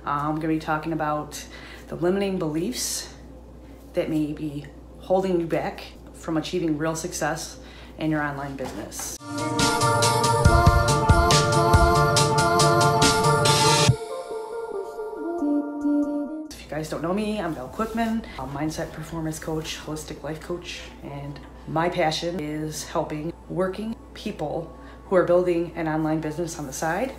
I'm going to be talking about the limiting beliefs that may be holding you back from achieving real success in your online business. If you guys don't know me, I'm Val Kuikman, a mindset performance coach, holistic life coach, and my passion is helping working people who are building an online business on the side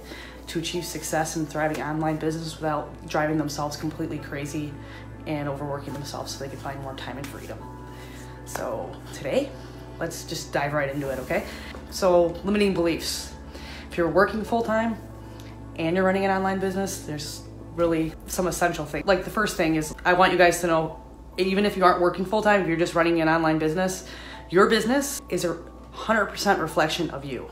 to achieve success in thriving online business without driving themselves completely crazy and overworking themselves so they can find more time and freedom. So today, let's just dive right into it, okay? So limiting beliefs. If you're working full-time and you're running an online business, there's really some essential things. Like the first thing is, I want you guys to know, even if you aren't working full-time, if you're just running an online business, your business is a 100% reflection of you.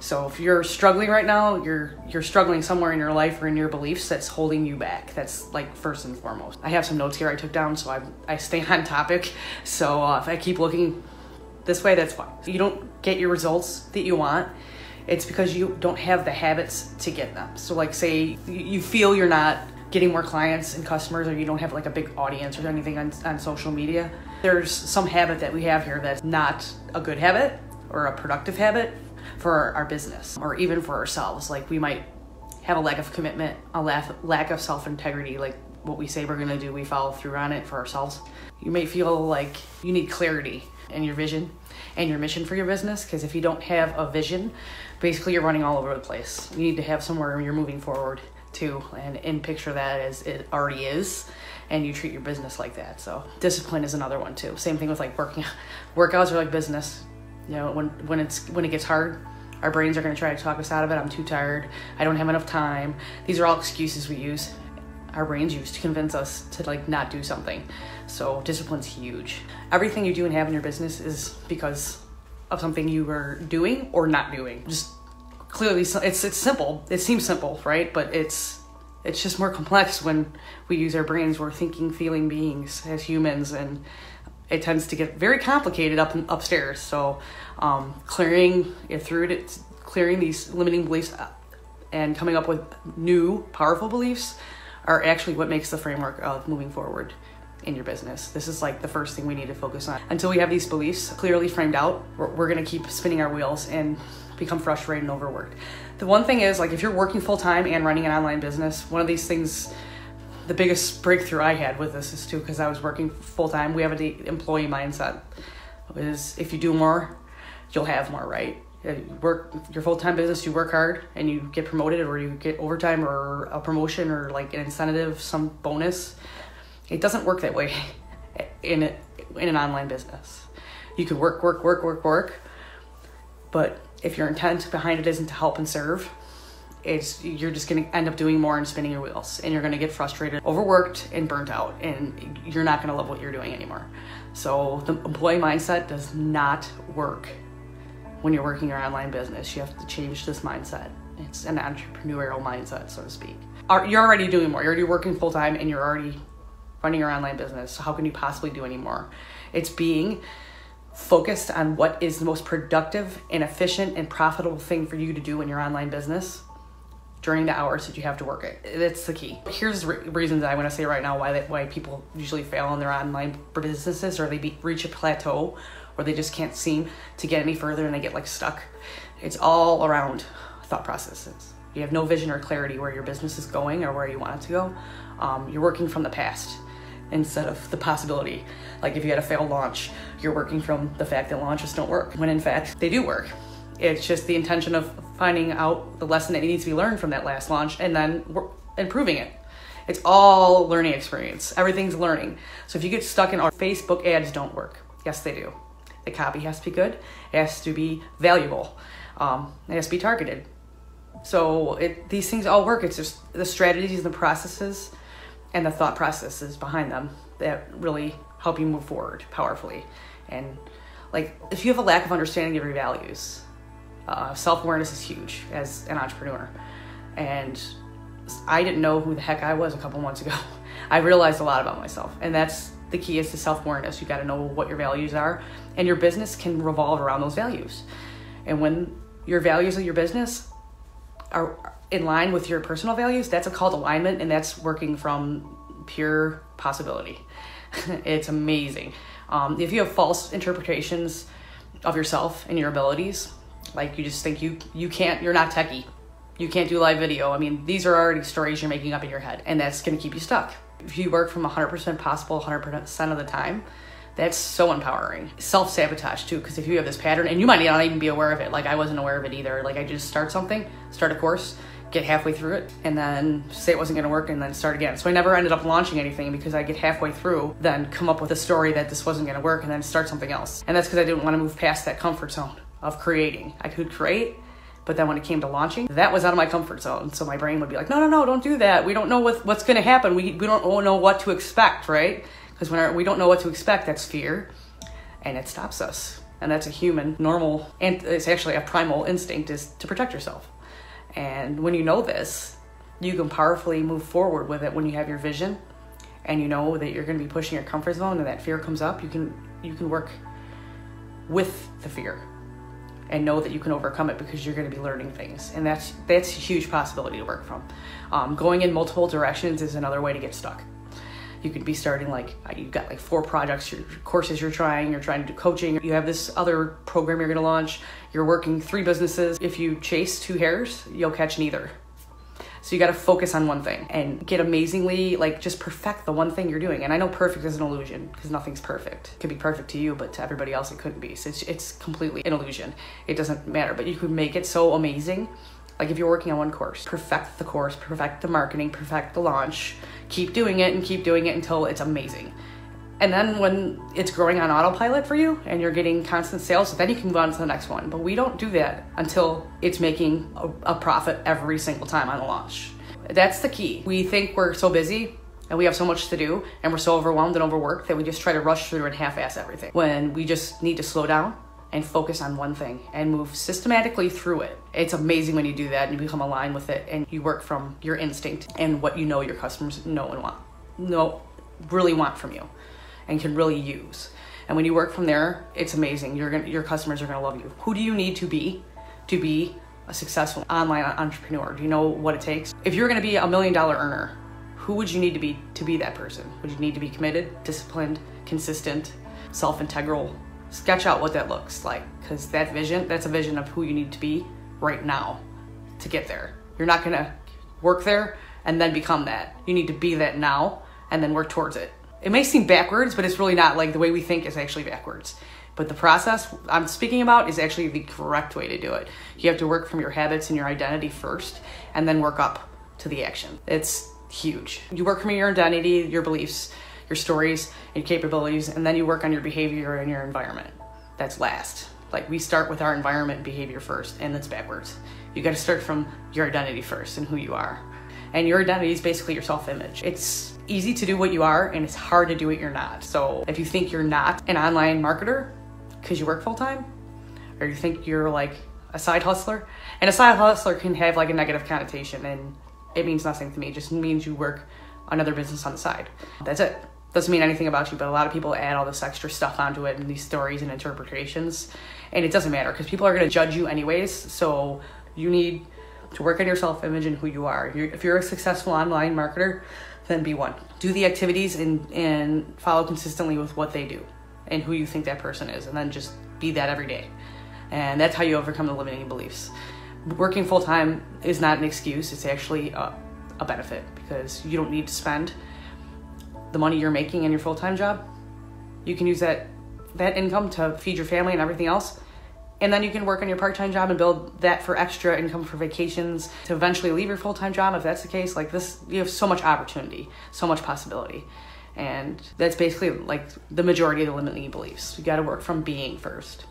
So if you're struggling right now, you're struggling somewhere in your life or in your beliefs that's holding you back. That's like first and foremost. I have some notes here I took down so I stay on topic. So if I keep looking this way, that's fine. You don't get your results that you want, it's because you don't have the habits to get them. So like say you feel you're not getting more clients and customers, or you don't have like a big audience or anything on social media. There's some habit that we have here that's not a good habit or a productive habit for our business, or even for ourselves. Like we might have a lack of commitment, a lack of self-integrity, like what we say we're gonna do, we follow through on it for ourselves. You may feel like you need clarity in your vision and your mission for your business, because if you don't have a vision, basically you're running all over the place. You need to have somewhere you're moving forward to and picture that as it already is, and you treat your business like that. So discipline is another one too. Same thing with like workouts are like business. You know, when it gets hard, our brains are going to try to talk us out of it. I'm too tired. I don't have enough time. These are all excuses we use. Our brains use to convince us to like not do something. So discipline's huge. Everything you do and have in your business is because of something you are doing or not doing. Just clearly, it's simple. It seems simple, right? But it's just more complex when we use our brains. We're thinking, feeling beings as humans, and it tends to get very complicated upstairs. So clearing it through, clearing these limiting beliefs and coming up with new powerful beliefs are actually what makes the framework of moving forward in your business. This is like the first thing we need to focus on. Until we have these beliefs clearly framed out, we're gonna keep spinning our wheels and become frustrated and overworked. The one thing is, like if you're working full-time and running an online business, one of these things, the biggest breakthrough I had with this is too, because I was working full-time. We have an employee mindset. Is if you do more, you'll have more, right? You work your full-time business, you work hard and you get promoted, or you get overtime or a promotion or like an incentive, some bonus. It doesn't work that way in an online business. You could work, but if your intent behind it isn't to help and serve, you're just going to end up doing more and spinning your wheels, and you're going to get frustrated, overworked, and burnt out, and you're not going to love what you're doing anymore. So the employee mindset does not work when you're working your online business. You have to change this mindset. It's an entrepreneurial mindset, so to speak. You're already doing more. You're already working full-time and you're already running your online business. So how can you possibly do any more? It's being focused on what is the most productive and efficient and profitable thing for you to do in your online business during the hours that you have to work it. That's the key. Here's reasons I want to say right now why people usually fail in their online businesses, or they reach a plateau, or they just can't seem to get any further and they get like stuck. It's all around thought processes. You have no vision or clarity where your business is going or where you want it to go. You're working from the past instead of the possibility. Like if you had a failed launch, you're working from the fact that launches don't work, when in fact they do work. It's just the intention of finding out the lesson that needs to be learned from that last launch and then improving it. It's all learning experience. Everything's learning. So if you get stuck in our Facebook ads don't work. Yes, they do. The copy has to be good. It has to be valuable. It has to be targeted. So these things all work. It's just the strategies and the processes and the thought processes behind them that really help you move forward powerfully. And like if you have a lack of understanding of your values, self-awareness is huge as an entrepreneur. And I didn't know who the heck I was a couple months ago. I realized a lot about myself, and that's the key, is to self-awareness. You got to know what your values are, and your business can revolve around those values. And when your values of your business in line with your personal values, that's a called alignment, and that's working from pure possibility. It's amazing. If you have false interpretations of yourself and your abilities, like you just think you can't, you're not techie, you can't do live video. I mean, these are already stories you're making up in your head, and that's going to keep you stuck. If you work from 100% possible 100% of the time, that's so empowering. Self-sabotage too, because if you have this pattern, and you might not even be aware of it, like I wasn't aware of it either. Like I just start a course, get halfway through it, and then say it wasn't gonna work, and then start again. So I never ended up launching anything because I get halfway through, then come up with a story that this wasn't gonna work, and then start something else. And that's because I didn't want to move past that comfort zone of creating. I could create, but then when it came to launching, that was out of my comfort zone. So my brain would be like, no, don't do that. We don't know what's gonna happen. We don't know what to expect, right? Because when we don't know what to expect, that's fear, and it stops us. And that's a human, normal, and it's actually a primal instinct, is to protect yourself. And when you know this, you can powerfully move forward with it when you have your vision, and you know that you're going to be pushing your comfort zone, and that fear comes up. You can work with the fear and know that you can overcome it because you're going to be learning things. And that's a huge possibility to work from. Going in multiple directions is another way to get stuck. You could be starting you've got 4 projects, courses you're trying to do coaching, you have this other program you're gonna launch, you're working 3 businesses. If you chase 2 hares, you'll catch neither. So you gotta focus on one thing and get amazingly, just perfect the one thing you're doing. And I know perfect is an illusion because nothing's perfect. It could be perfect to you, but to everybody else it couldn't be. So it's completely an illusion. It doesn't matter, but you could make it so amazing. Like if you're working on one course, perfect the course, perfect the marketing, perfect the launch, keep doing it until it's amazing. And then when it's growing on autopilot for you and you're getting constant sales, then you can move on to the next one. But we don't do that until it's making a profit every single time on the launch. That's the key. We think we're so busy and we have so much to do and we're so overwhelmed and overworked that we just try to rush through and half-ass everything, when we just need to slow down and focus on one thing and move systematically through it. It's amazing when you do that and you become aligned with it and you work from your instinct and what you know your customers know and really want from you and can really use. And when you work from there, it's amazing. Your customers are gonna love you. Who do you need to be a successful online entrepreneur? Do you know what it takes? If you're gonna be $1 million earner, who would you need to be that person? Would you need to be committed, disciplined, consistent, self-integral? Sketch out what that looks like, because that's a vision of who you need to be right now to get there. You're not gonna work there and then become that. You need to be that now and then work towards it. It may seem backwards, but it's really not. The way we think is actually backwards. But the process I'm speaking about is actually the correct way to do it. You have to work from your habits and your identity first and then work up to the action. It's huge. You work from your identity, your beliefs, your stories, and capabilities, and then you work on your behavior and your environment. That's last. We start with our environment and behavior first, and it's backwards. You gotta start from your identity first and who you are. And your identity is basically your self-image. It's easy to do what you are, and it's hard to do what you're not. So if you think you're not an online marketer because you work full-time, or you think you're a side hustler, and a side hustler can have a negative connotation, and it means nothing to me. It just means you work another business on the side. That's it. Doesn't mean anything about you, but a lot of people add all this extra stuff onto it and these stories and interpretations, and it doesn't matter because people are going to judge you anyways. So you need to work on your self-image and who you are. If you're a successful online marketer, then be one. Do the activities and follow consistently with what they do and who you think that person is, and then just be that every day. And that's how you overcome the limiting beliefs. Working full-time is not an excuse. It's actually a benefit, because you don't need to spend the money you're making in your full-time job. You can use that income to feed your family and everything else. And then you can work on your part-time job and build that for extra income for vacations to eventually leave your full-time job. If that's the case, you have so much opportunity, so much possibility. And that's basically the majority of the limiting beliefs. You gotta work from being first.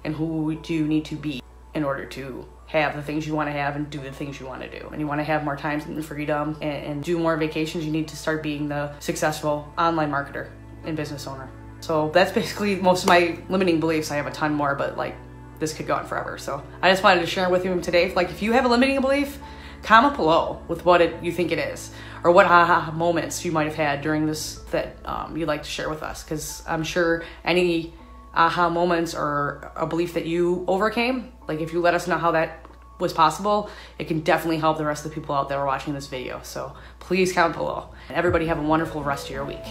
And who do you need to be in order to have the things you want to have and do the things you want to do? And you want to have more time and freedom and do more vacations, you need to start being the successful online marketer and business owner. So that's basically most of my limiting beliefs. I have a ton more, but this could go on forever. So I just wanted to share with you today. If you have a limiting belief, comment below with what you think it is, or what aha moments you might have had during this that you'd like to share with us, because I'm sure any aha moments or a belief that you overcame, if you let us know how that was possible, it can definitely help the rest of the people out there watching this video. So please comment below. And everybody have a wonderful rest of your week.